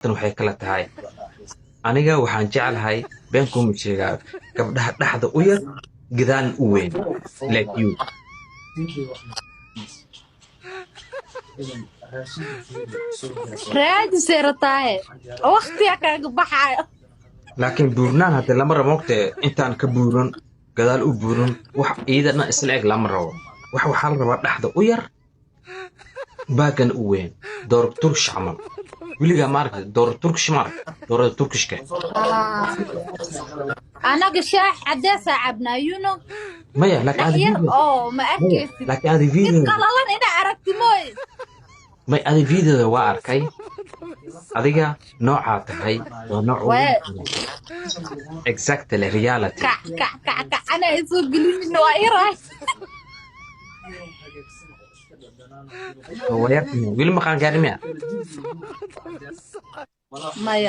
tan waxay kala tahay aniga waxaan jeclahay been kuma sheegaa gabdhaha dhaxda u yar gadaal u weyn like you raadi seeratahay waqtiga kaaga baxayo laakiin buurnaan hadda lama rabo waqti intaan ka buuran gadaal u buuran wax iidana isla eg lama rabo wax waxaa la rabaa dhaxda u yar baagan u weyn door turkish camal wiligaa maaragtay door turkish maaragtay doorada turkishka anaga shaax cadeesa cabnaa you know maya laakiin adi yar video oo ma arkaysid laakiin adi mid video qalalan ina aragti mooy may adi videoda waa arkay adiga noocaa tahay waa nooc waa exactly reality kac ana isoo gelinin waa iraay wayartini wili maqaan gaarimiya maya